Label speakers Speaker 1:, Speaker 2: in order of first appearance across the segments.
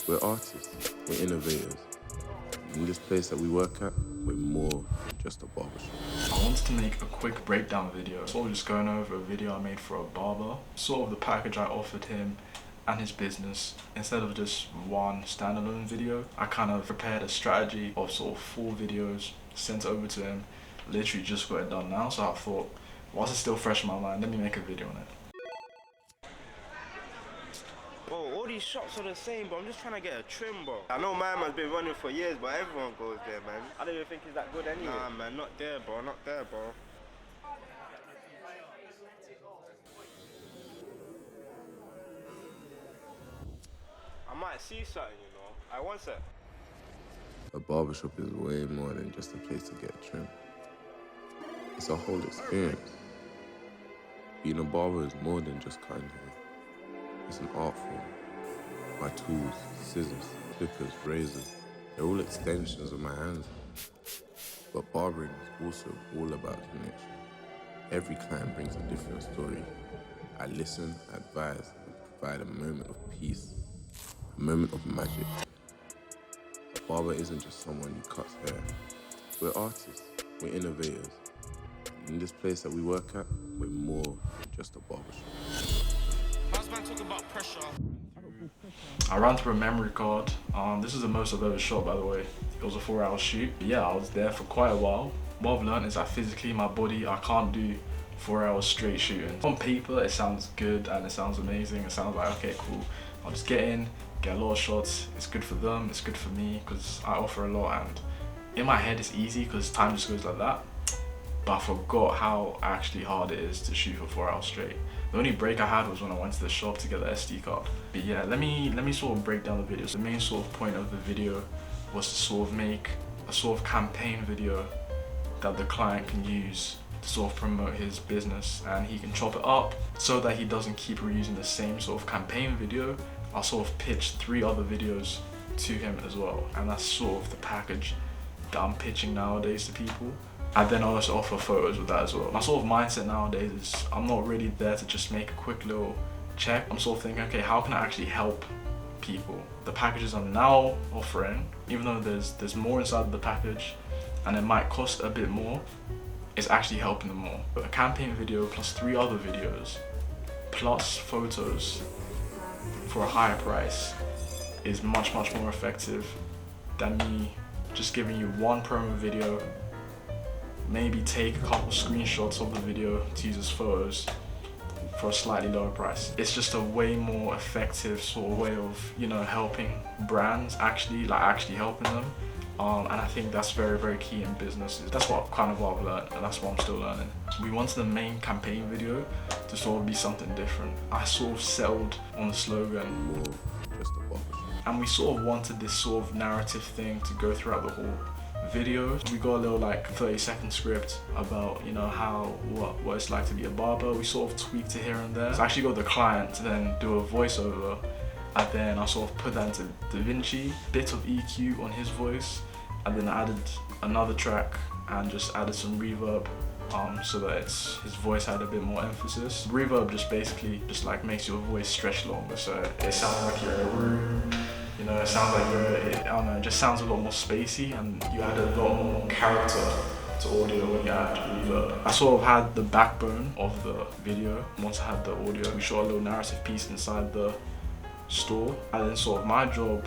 Speaker 1: We're artists, we're innovators. In this place that we work at, we're more than just a barbershop.
Speaker 2: I wanted to make a quick breakdown video, sort of just going over a video I made for a barber, sort of the package I offered him and his business. Instead of just one standalone video, I kind of prepared a strategy of sort of 4 videos, sent over to him, literally just got it done now, so I thought, whilst it's still fresh in my mind, let me make a video on it.
Speaker 3: Bro, all these shops are the same, bro. I'm just trying to get a trim, bro. I know my man's been running for years, but everyone goes there, man. I don't even think he's that good anyway. Nah, man, not there, bro. Not there, bro. I might see something, you know. I want it.
Speaker 1: A barbershop is way more than just a place to get trimmed. It's a whole experience. Being a barber is more than just cutting hair. It's an art form. My tools, scissors, clippers, razors, they're all extensions of my hands. But barbering is also all about connection. Every client brings a different story. I listen, advise, and provide a moment of peace, a moment of magic. A barber isn't just someone who cuts hair. We're artists, we're innovators. In this place that we work at, we're more than just a barbershop.
Speaker 3: Talking about pressure.
Speaker 2: I ran through a memory card. This is the most I've ever shot, by the way. It was a 4-hour shoot. But yeah, I was there for quite a while. What I've learned is that physically, my body, I can't do 4 hours straight shooting. On paper, it sounds good and it sounds amazing. It sounds like, okay, cool. I'll just get in, get a lot of shots. It's good for them, it's good for me, because I offer a lot. And in my head, it's easy because time just goes like that. But I forgot how actually hard it is to shoot for 4 hours straight. The only break I had was when I went to the shop to get the SD card. But yeah, let me sort of break down the video. So the main sort of point of the video was to sort of make a sort of campaign video that the client can use to sort of promote his business, and he can chop it up so that he doesn't keep reusing the same sort of campaign video. I'll sort of pitch 3 other videos to him as well, and that's sort of the package that I'm pitching nowadays to people. And then I also offer photos with that as well. My sort of mindset nowadays is I'm not really there to just make a quick little check. I'm sort of thinking, okay, how can I actually help people? The packages I'm now offering, even though there's more inside the package and it might cost a bit more, it's actually helping them more. A campaign video plus 3 other videos plus photos for a higher price is much more effective than me just giving you one promo video, maybe take a couple screenshots of the video to use as photos for a slightly lower price. It's just a way more effective sort of way of, you know, helping brands, actually helping them. And I think that's very key in businesses. That's what I've learned, and that's what I'm still learning. We wanted the main campaign video to sort of be something different. I sort of settled on the slogan,
Speaker 1: More than just a barbershop.
Speaker 2: and we sort of wanted this sort of narrative thing to go throughout the whole video. We got a little like 30-second script about, you know, what it's like to be a barber. We sort of tweaked it here and there. So I actually got the client to then do a voiceover, and then I sort of put that into DaVinci, bit of EQ on his voice, and then I added another track and just added some reverb so that his voice had a bit more emphasis. Reverb just basically just like makes your voice stretch longer, so it sounds like you're in a room. You know, it sounds like I don't know, it just sounds a lot more spacey, and you add a lot more character to audio when you add reverb. I sort of had the backbone of the video. Once I had the audio, we shot a little narrative piece inside the store, and then sort of my job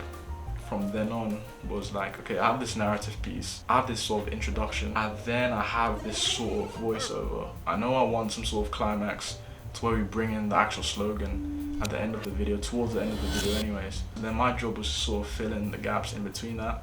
Speaker 2: from then on was like, okay, I have this narrative piece, I have this sort of introduction, and then I have this sort of voiceover. I know I want some sort of climax to where we bring in the actual slogan at the end of the video, towards the end of the video anyways. And then my job was to sort of fill in the gaps in between that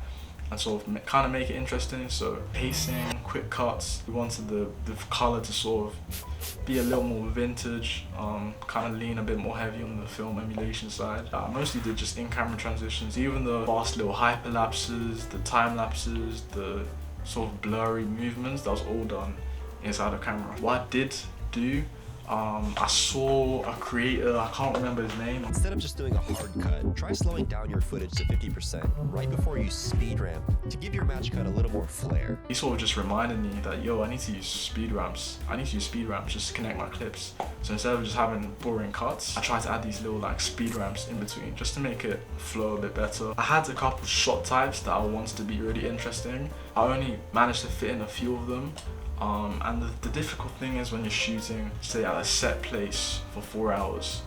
Speaker 2: and sort of kind of make it interesting. So pacing, quick cuts. We wanted the color to sort of be a little more vintage, kind of lean a bit more heavy on the film emulation side. I mostly did just in-camera transitions, even the fast little hyperlapses, the time lapses, the sort of blurry movements, that was all done inside the camera. What I did do I saw a creator, I can't remember his name.
Speaker 4: Instead of just doing a hard cut, try slowing down your footage to 50% right before you speed ramp to give your match cut a little more flair.
Speaker 2: He sort of just reminded me that, yo, I need to use speed ramps. I need to use speed ramps just to connect my clips. So instead of just having boring cuts, I try to add these little like speed ramps in between just to make it flow a bit better. I had a couple shot types that I wanted to be really interesting. I only managed to fit in a few of them. And the difficult thing is when you're shooting, say at a set place for 4 hours,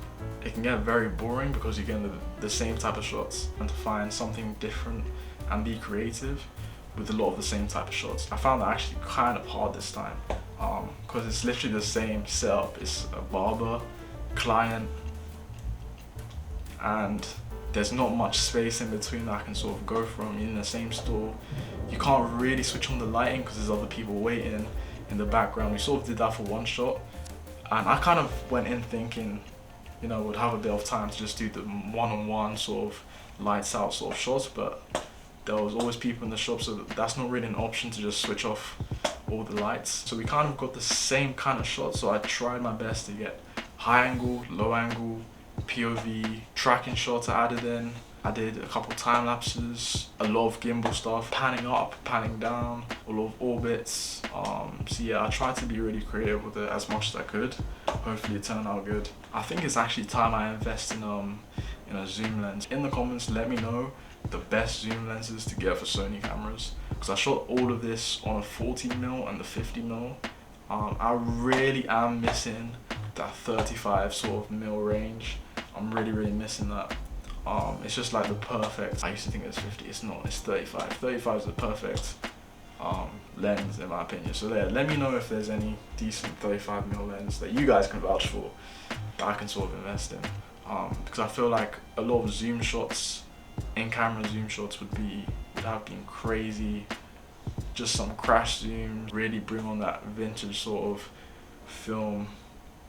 Speaker 2: it can get very boring because you're getting the same type of shots, and to find something different and be creative with a lot of the same type of shots. I found that actually kind of hard this time because it's literally the same setup. It's a barber, client, and there's not much space in between that I can sort of go from. You're in the same store. You can't really switch on the lighting because there's other people waiting in the background. We sort of did that for one shot, and I kind of went in thinking, you know, we'd have a bit of time to just do the one-on-one sort of lights out sort of shots, but there was always people in the shop, so that's not really an option to just switch off all the lights. So we kind of got the same kind of shot, so I tried my best to get high angle, low angle, POV, tracking shots I added in. I did a couple time lapses, a lot of gimbal stuff, panning up, panning down, a lot of orbits. So yeah, I tried to be really creative with it as much as I could. Hopefully it turned out good. I think it's actually time I invest in a zoom lens. In the comments, let me know the best zoom lenses to get for Sony cameras, because I shot all of this on a 40mm and the 50mm. I really am missing that 35 sort of mil range. I'm really missing that. It's just like the perfect, I used to think it was 50, it's not, it's 35. 35 is the perfect lens in my opinion. So yeah, let me know if there's any decent 35mm lens that you guys can vouch for that I can sort of invest in. Because I feel like a lot of zoom shots, in-camera zoom shots would have been crazy. Just some crash zoom, really bring on that vintage sort of film,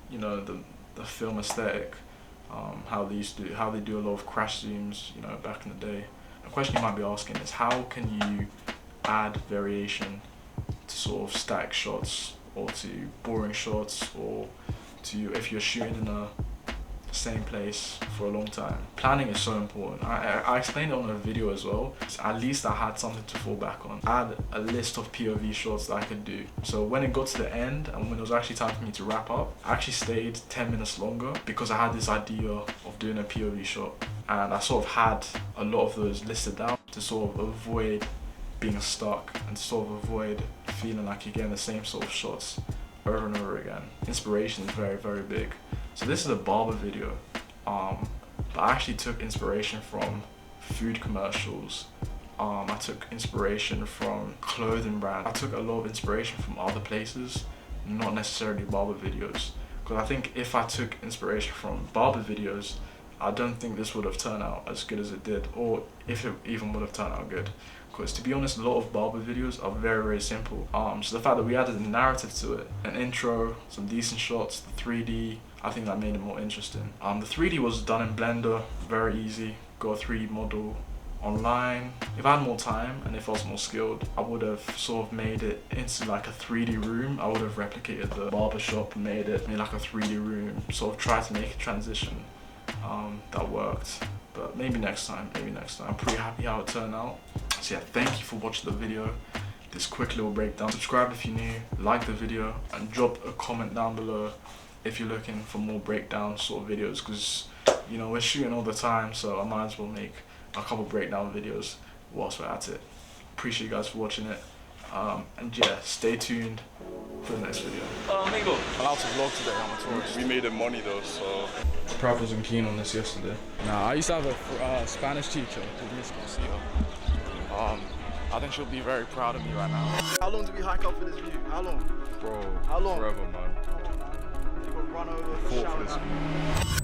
Speaker 2: you know, the film aesthetic. How they do a lot of crash zooms, you know, back in the day. A question you might be asking is, how can you add variation to sort of static shots, or to boring shots, or to if you're shooting in a same place for a long time? Planning is so important. I explained it on a video as well. At least I had something to fall back on. I had a list of POV shots that I could do. So when it got to the end and when it was actually time for me to wrap up, I actually stayed 10 minutes longer because I had this idea of doing a POV shot, and I sort of had a lot of those listed down to sort of avoid being stuck and to sort of avoid feeling like you're getting the same sort of shots over and over again. Inspiration is very big. So this is a barber video, but I actually took inspiration from food commercials. I took inspiration from clothing brands. I took a lot of inspiration from other places, not necessarily barber videos. Because I think if I took inspiration from barber videos, I don't think this would have turned out as good as it did, or if it even would have turned out good. Because to be honest, a lot of barber videos are very simple. So the fact that we added a narrative to it, an intro, some decent shots, the 3D, I think that made it more interesting. The 3D was done in Blender, very easy. Got a 3D model online. If I had more time and if I was more skilled, I would have sort of made it into like a 3D room. I would have replicated the barbershop, made like a 3D room, sort of tried to make a transition that worked. But maybe next time. I'm pretty happy how it turned out. So yeah, thank you for watching the video. This quick little breakdown. Subscribe if you're new, like the video, and drop a comment down below if you're looking for more breakdown sort of videos, because you know we're shooting all the time, so I might as well make a couple breakdown videos whilst we're at it. Appreciate you guys for watching it, and yeah, stay tuned for the next video. Amigo, allowed to vlog today. I'm a tourist.
Speaker 1: We made it money though, so.
Speaker 2: Prav wasn't keen on this yesterday.
Speaker 5: Nah, I used to have a Spanish teacher called Miss Garcia.
Speaker 2: I think she'll be very proud of me right now.
Speaker 5: How long did we hike up for this view? How long?
Speaker 1: Bro,
Speaker 5: How long?
Speaker 1: forever, man.
Speaker 5: You got run over,
Speaker 1: Fought for this view.